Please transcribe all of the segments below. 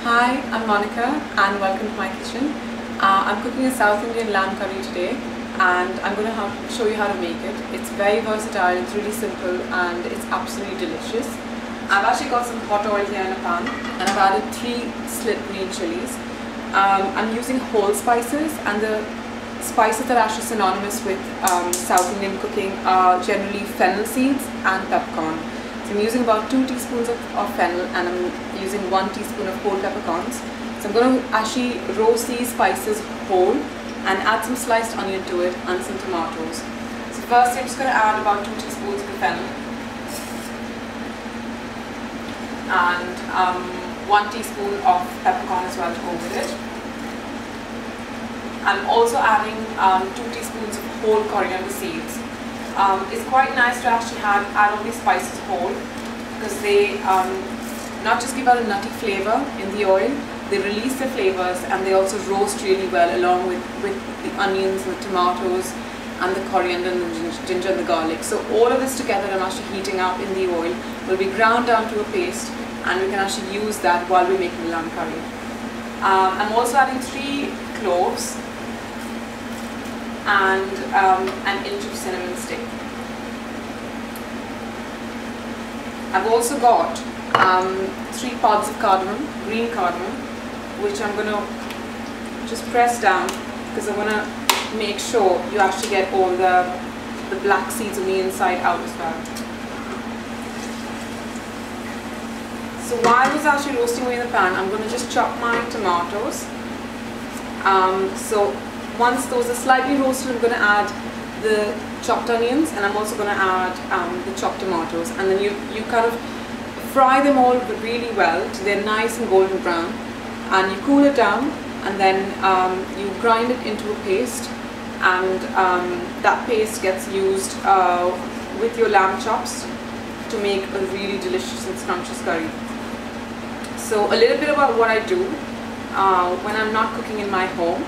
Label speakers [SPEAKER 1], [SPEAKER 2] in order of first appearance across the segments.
[SPEAKER 1] Hi, I'm Monica and welcome to my kitchen. I'm cooking a South Indian lamb curry today and I'm going to show you how to make it. It's very versatile, it's really simple and it's absolutely delicious. I've actually got some hot oil here in a pan and I've added 3 slit green chilies. I'm using whole spices, and the spices that are actually synonymous with South Indian cooking are generally fennel seeds and peppercorn. So I'm using about 2 teaspoons of fennel and I'm using 1 teaspoon of whole peppercorns. So I'm going to actually roast these spices whole and add some sliced onion to it and some tomatoes. So first I'm just going to add about 2 teaspoons of the fennel and 1 teaspoon of peppercorn as well to go with it. I'm also adding 2 teaspoons of whole coriander seeds. It's quite nice to actually add all these spices whole because they not just give out a nutty flavor in the oil, they release the flavors and they also roast really well along with the onions and the tomatoes and the coriander and the ginger and the garlic. So all of this together I'm actually heating up in the oil will be ground down to a paste and we can actually use that while we're making the lamb curry. I'm also adding 3 cloves and an inch of cinnamon stick. I've also got 3 pods of cardamom, green cardamom, which I'm going to just press down because I want to make sure you actually get all the black seeds on the inside out as well. So while I was actually roasting away in the pan, I'm going to just chop my tomatoes. So once those are slightly roasted, I'm going to add the chopped onions and I'm also going to add the chopped tomatoes, and then you kind of fry them all really well till they're nice and golden brown, and you cool it down, and then you grind it into a paste, and that paste gets used with your lamb chops to make a really delicious and scrumptious curry. So a little bit about what I do when I'm not cooking in my home.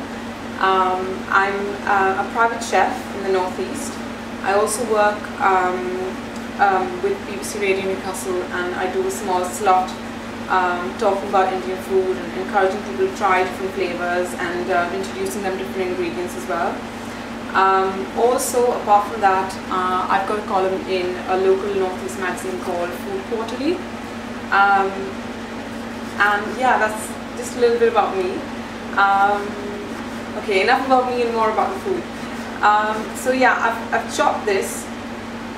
[SPEAKER 1] I'm a private chef in the Northeast. I also work with BBC Radio Newcastle, and I do a small slot talking about Indian food and encouraging people to try different flavors and introducing them different ingredients as well. Also, apart from that, I've got a column in a local Northeast magazine called Food Quarterly. And yeah, that's just a little bit about me. Okay, enough about me and more about the food. So yeah, I've chopped this,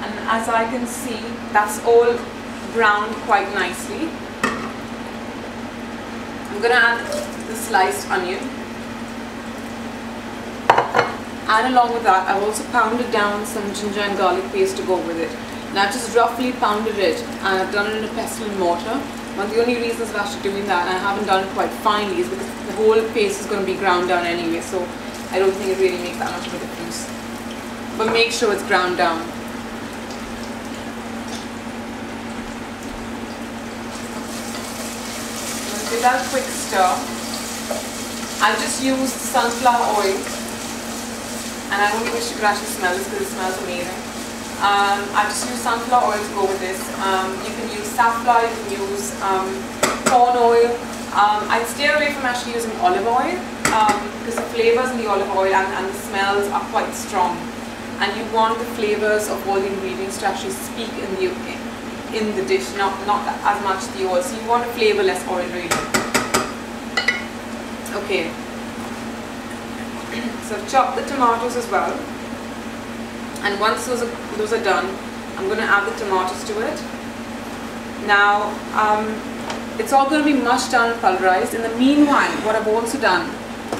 [SPEAKER 1] and as I can see, that's all browned quite nicely. I'm going to add the sliced onion, and along with that I've also pounded down some ginger and garlic paste to go with it. Now I've just roughly pounded it and I've done it in a pestle and mortar. One of the only reasons of actually doing that, and I haven't done it quite finely, is because the whole paste is going to be ground down anyway, so I don't think it really makes that much of a difference. But make sure it's ground down. Give that a quick stir. I just used sunflower oil, and I only wish you could actually smell this because it smells amazing. I just use sunflower oil to go with this. You can use safflower, you can use corn oil. I'd steer away from actually using olive oil because the flavors in the olive oil and the smells are quite strong, and you want the flavors of all the ingredients to actually speak in the dish, not as much the oil. So you want a flavorless oil really. Okay. So I've chopped the tomatoes as well. And once those are done, I'm going to add the tomatoes to it. Now, it's all going to be mushed down and pulverized. In the meanwhile, what I've also done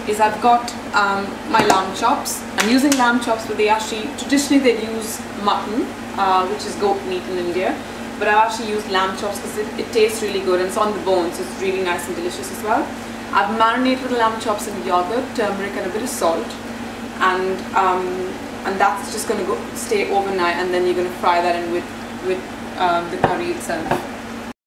[SPEAKER 1] is I've got my lamb chops. I'm using lamb chops, but traditionally they'd use mutton, which is goat meat in India. But I've actually used lamb chops because it tastes really good and it's on the bone, so it's really nice and delicious as well. I've marinated the lamb chops in yogurt, turmeric and a bit of salt. And that's just going to stay overnight, and then you're going to fry that in with the curry itself.